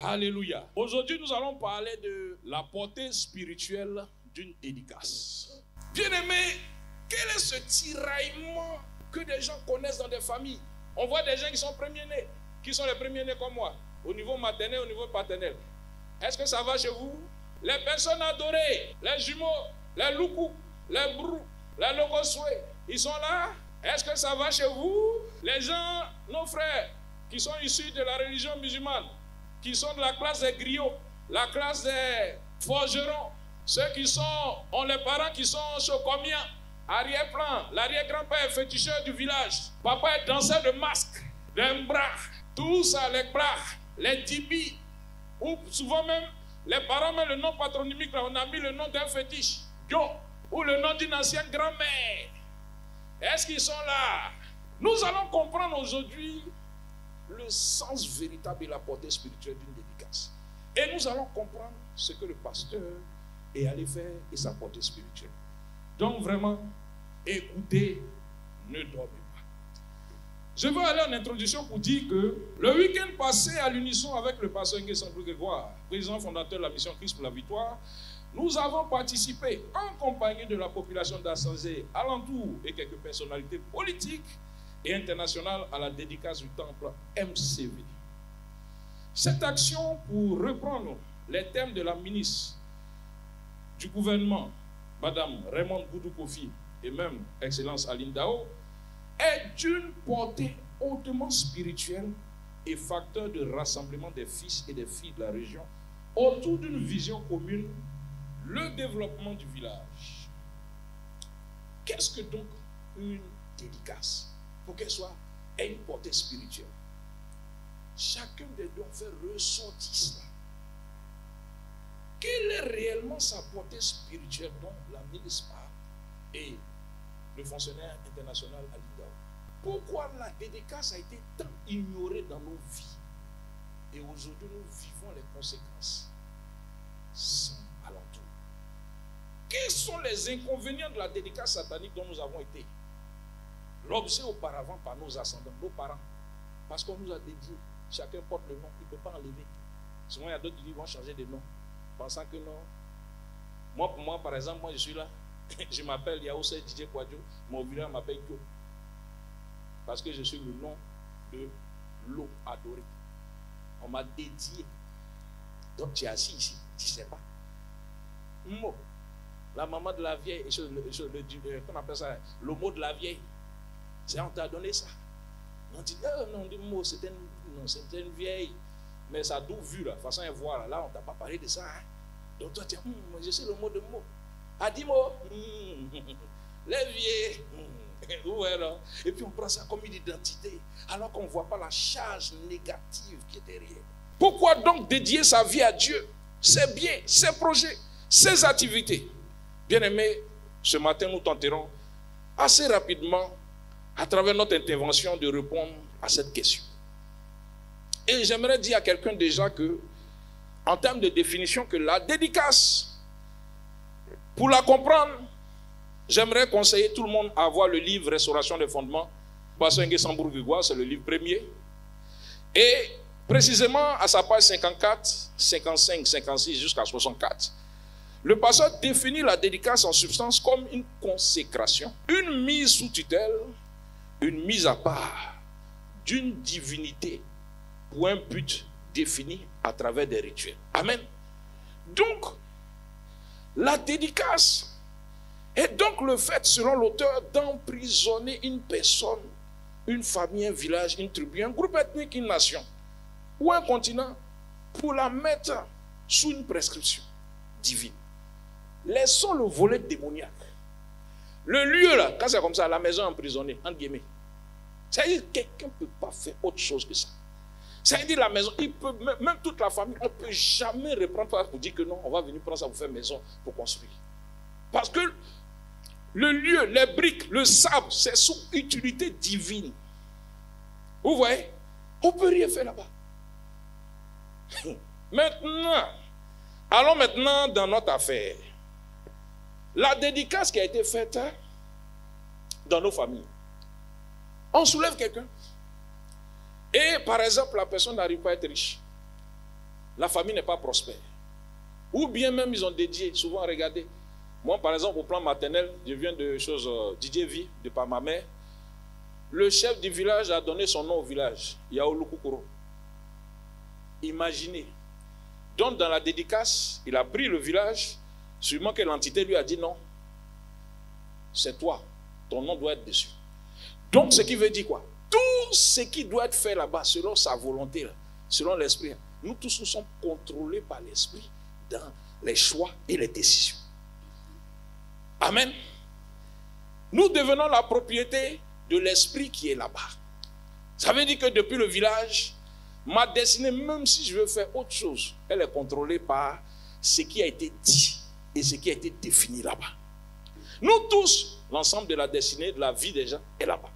Alléluia. Aujourd'hui, nous allons parler de la portée spirituelle d'une dédicace. Bien-aimés, quel est ce tiraillement que des gens connaissent dans des familles? On voit des gens qui sont premiers-nés, qui sont les premiers-nés comme moi, au niveau maternel, au niveau paternel. Est-ce que ça va chez vous? Les personnes adorées, les jumeaux, les loukou, les brou, les logosoué, ils sont là? Est-ce que ça va chez vous? Les gens, nos frères, qui sont issus de la religion musulmane, qui sont de la classe des griots, la classe des forgerons, ceux qui ont les parents qui sont chocomiens, arrière-plan, l'arrière-grand-père est féticheur du village, papa est danseur de masque, des bras, tout ça, les bras, les tibis, ou souvent même, les parents mettent le nom patronymique, là, on a mis le nom d'un fétiche, Yo, ou le nom d'une ancienne grand-mère. Est-ce qu'ils sont là? Nous allons comprendre aujourd'hui le sens véritable et la portée spirituelle d'une dédicace. Et nous allons comprendre ce que le pasteur est allé faire et sa portée spirituelle. Donc vraiment, écoutez, ne dormez pas. Je vais aller en introduction pour dire que le week-end passé, à l'unisson avec le pasteur Ngué Sambrou-Grégoire, président fondateur de la mission Christ pour la victoire, nous avons participé en compagnie de la population d'Assanzé, alentour et quelques personnalités politiques et internationales à la dédicace du temple MCV. Cette action, pour reprendre les thèmes de la ministre du gouvernement, Madame Raymond Goudou Kofi et même Excellence Aline Dao, est d'une portée hautement spirituelle et facteur de rassemblement des fils et des filles de la région autour d'une vision commune, le développement du village. Qu'est-ce que donc une dédicace? Pour qu'elle ait une portée spirituelle. Chacun des deux fait ressortir cela. Quelle est réellement sa portée spirituelle dont la ministre et le fonctionnaire international Alida? Pourquoi la dédicace a été tant ignorée dans nos vies? Et aujourd'hui, nous vivons les conséquences sans alentour. Quels sont les inconvénients de la dédicace satanique dont nous avons été l'objet auparavant par nos ascendants, nos parents? Parce qu'on nous a dédié, chacun porte le nom, il ne peut pas enlever. Souvent, il y a d'autres qui vont changer de nom, pensant que non. Moi, pour moi, par exemple, moi je suis là, je m'appelle Yaoussé DJ Kwadjo, mon village m'appelle Kyo. Parce que je suis le nom de l'eau adorée. On m'a dédié. Donc tu es assis ici, tu ne sais pas. Mo, la maman de la vieille, qu'on appelle ça, le mot de la vieille. C'est on t'a donné ça. On dit, oh non, Mo, c'était une vieille. Mais ça a d'où vu là, de toute façon, elle voit là, on ne t'a pas parlé de ça. Hein? Donc toi, tu dis, je sais le mot de Mo. A dit Mo, les vieilles. Ouais, là. Et puis on prend ça comme une identité, alors qu'on ne voit pas la charge négative qui est derrière. Pourquoi donc dédier sa vie à Dieu, ses biens, ses projets, ses activités? Bien aimés, ce matin, nous tenterons assez rapidement, à travers notre intervention, de répondre à cette question. Et j'aimerais dire à quelqu'un déjà que, en termes de définition, que la dédicace, pour la comprendre, j'aimerais conseiller tout le monde à voir le livre Restauration des fondements, Pasteur Ngué Sambrou-Grégoire, c'est le livre premier. Et précisément à sa page 54, 55, 56 jusqu'à 64, le pasteur définit la dédicace en substance comme une consécration, une mise sous tutelle, une mise à part d'une divinité pour un but défini à travers des rituels. Amen. Donc, la dédicace est donc le fait, selon l'auteur, d'emprisonner une personne, une famille, un village, une tribu, un groupe ethnique, une nation ou un continent pour la mettre sous une prescription divine. Laissons le volet démoniaque. Le lieu là, quand c'est comme ça, la maison emprisonnée, entre guillemets. C'est-à-dire que quelqu'un ne peut pas faire autre chose que ça. C'est-à-dire la maison, il peut, même toute la famille, on ne peut jamais reprendre ça pour dire que non, on va venir prendre ça pour faire maison, pour construire. Parce que le lieu, les briques, le sable, c'est sous utilité divine. Vous voyez? On ne peut rien faire là-bas. Maintenant, allons maintenant dans notre affaire. La dédicace qui a été faite dans nos familles. On soulève quelqu'un. Et par exemple, la personne n'arrive pas à être riche. la famille n'est pas prospère. Ou bien même ils ont dédié, souvent regardez. Moi par exemple au plan maternel, je viens de choses, Didier Vie, de par ma mère. Le chef du village a donné son nom au village, Yaoulou-Koukoro. Imaginez. Donc dans la dédicace, il a pris le village, sûrement que l'entité lui a dit non. C'est toi, ton nom doit être dessus. Donc ce qui veut dire quoi? Tout ce qui doit être fait là-bas, selon sa volonté, là, selon l'esprit, nous tous nous sommes contrôlés par l'esprit dans les choix et les décisions. Amen. Nous devenons la propriété de l'esprit qui est là-bas. Ça veut dire que depuis le village, ma destinée, même si je veux faire autre chose, elle est contrôlée par ce qui a été dit et ce qui a été défini là-bas. Nous tous, l'ensemble de la destinée, de la vie des gens est là-bas.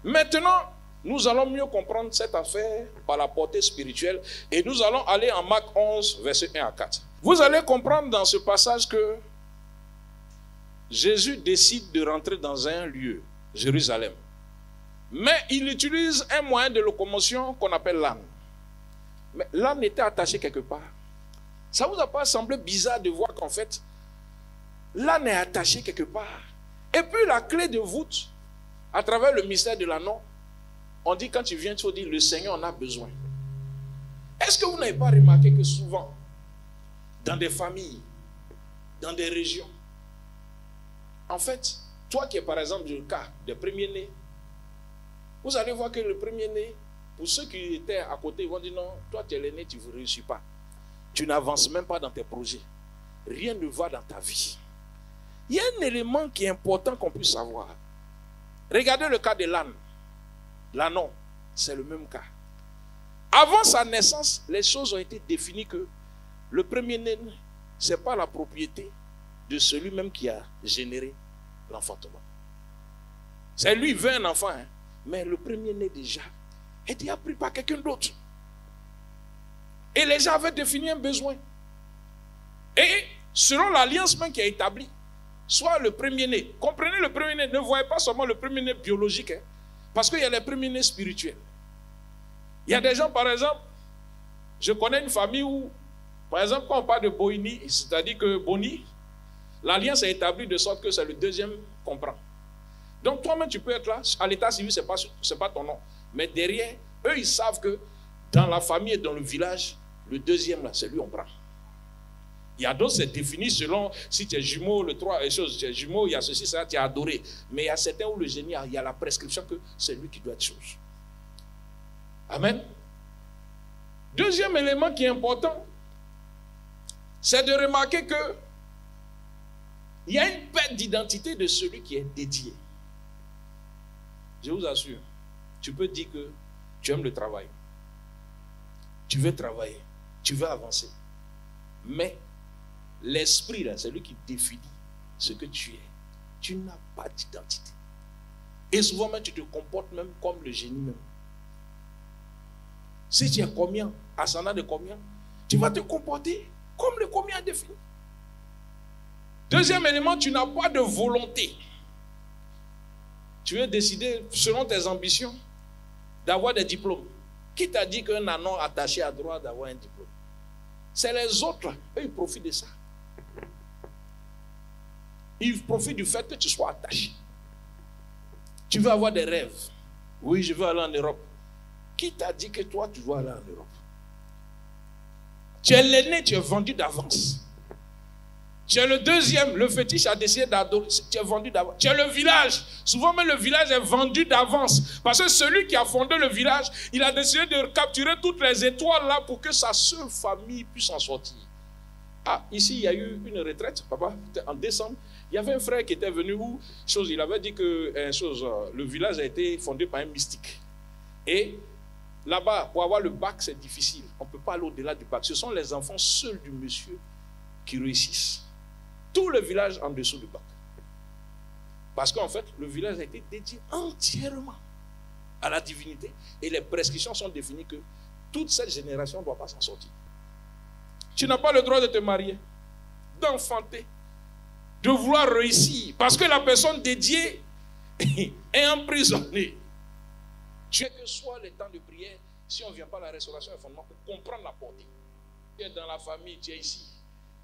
Maintenant, nous allons mieux comprendre cette affaire par la portée spirituelle et nous allons aller en Marc 11, versets 1 à 4. Vous allez comprendre dans ce passage que Jésus décide de rentrer dans un lieu, Jérusalem. Mais il utilise un moyen de locomotion qu'on appelle l'âne. Mais l'âne était attaché quelque part. Ça ne vous a pas semblé bizarre de voir qu'en fait, l'âne est attaché quelque part. Et puis la clé de voûte, à travers le mystère de l'anneau, on dit quand tu viens, tu dis le Seigneur en a besoin. Est-ce que vous n'avez pas remarqué que souvent, dans des familles, dans des régions, en fait, toi qui es par exemple le cas des premiers-nés, vous allez voir que le premier-né, pour ceux qui étaient à côté, ils vont dire non, toi tu es l'aîné, tu ne réussis pas. Tu n'avances même pas dans tes projets. Rien ne va dans ta vie. Il y a un élément qui est important qu'on puisse savoir. Regardez le cas de l'âne. L'ânon, c'est le même cas. Avant sa naissance, les choses ont été définies que le premier-né, ce n'est pas la propriété de celui-même qui a généré l'enfantement. C'est lui, il veut un enfant, hein, mais le premier-né déjà est déjà pris par quelqu'un d'autre. Et les gens avaient défini un besoin. Et selon l'alliance même qui est établie, soit le premier-né, comprenez le premier-né, ne voyez pas seulement le premier-né biologique, hein, parce qu'il y a les premiers-nés spirituels. Il y a des gens, par exemple, je connais une famille où, par exemple, quand on parle de Boini, c'est-à-dire que Boni, l'alliance est établie de sorte que c'est le deuxième qu'on prend. Donc toi-même, tu peux être là, à l'état civil, ce n'est pas ton nom. Mais derrière, eux, ils savent que dans la famille et dans le village, le deuxième, là, c'est lui qu'on prend. Il y a d'autres, c'est défini selon si tu es jumeau, le 3, tu es jumeau, il y a ceci, ça, tu es adoré. Mais il y a certains où le génie, il y a la prescription que c'est lui qui doit être chose. Amen. Deuxième élément qui est important, c'est de remarquer que il y a une perte d'identité de celui qui est dédié. Je vous assure, tu peux dire que tu aimes le travail. Tu veux travailler, tu veux avancer. Mais l'esprit, là, c'est lui qui définit ce que tu es. Tu n'as pas d'identité. Et souvent même, tu te comportes même comme le génie même. Si tu es combien, ascendant de combien, tu vas te comporter comme le combien défini. Deuxième élément, tu n'as pas de volonté. Tu veux décider, selon tes ambitions, d'avoir des diplômes. Qui t'a dit qu'un anon attaché à droit d'avoir un diplôme? C'est les autres, eux, ils profitent de ça. Ils profitent du fait que tu sois attaché. Tu veux avoir des rêves. Oui, je veux aller en Europe. Qui t'a dit que toi, tu dois aller en Europe? Tu es l'aîné, tu es vendu d'avance. Tu es le deuxième, le fétiche a décidé d'adorer, tu es vendu d'avance. Tu es le village, souvent même le village est vendu d'avance. Parce que celui qui a fondé le village, il a décidé de capturer toutes les étoiles là pour que sa seule famille puisse en sortir. Ah, ici il y a eu une retraite, papa, en décembre. Il y avait un frère qui était venu où, il avait dit que le village a été fondé par un mystique. Et là-bas, pour avoir le bac, c'est difficile. On ne peut pas aller au-delà du bac. Ce sont les enfants seuls du monsieur qui réussissent. Tout le village en dessous du bac. Parce qu'en fait, le village a été dédié entièrement à la divinité. Et les prescriptions sont définies que toute cette génération ne doit pas s'en sortir. Tu n'as pas le droit de te marier, d'enfanter, de vouloir réussir. Parce que la personne dédiée est emprisonnée. Tu es que soit les temps de prière, si on ne vient pas à la restauration et fondement pour comprendre la portée. que dans la famille, tu es ici.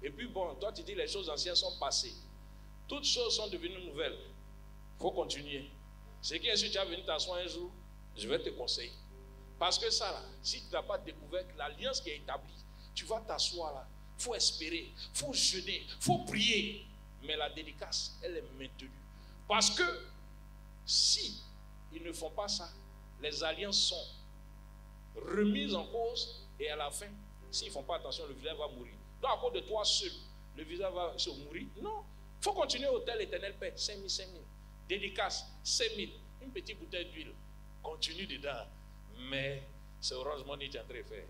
Et puis bon, toi tu dis les choses anciennes sont passées. Toutes choses sont devenues nouvelles. Il faut continuer. C'est que si tu as venu t'asseoir un jour, je vais te conseiller. Parce que ça là, si tu n'as pas découvert l'alliance qui est établie, tu vas t'asseoir là. Il faut espérer, il faut jeûner, il faut prier. Mais la dédicace, elle est maintenue. Parce que si ils ne font pas ça, les alliances sont remises en cause et à la fin, s'ils ne font pas attention, le village va mourir. Donc à cause de toi seul, le village va se mourir. Non, il faut continuer au tel éternel paix, 5 000, 5 000. Dédicace, 5 000. Une petite bouteille d'huile. Continue dedans. Mais c'est heureusement que tu es en train de faire.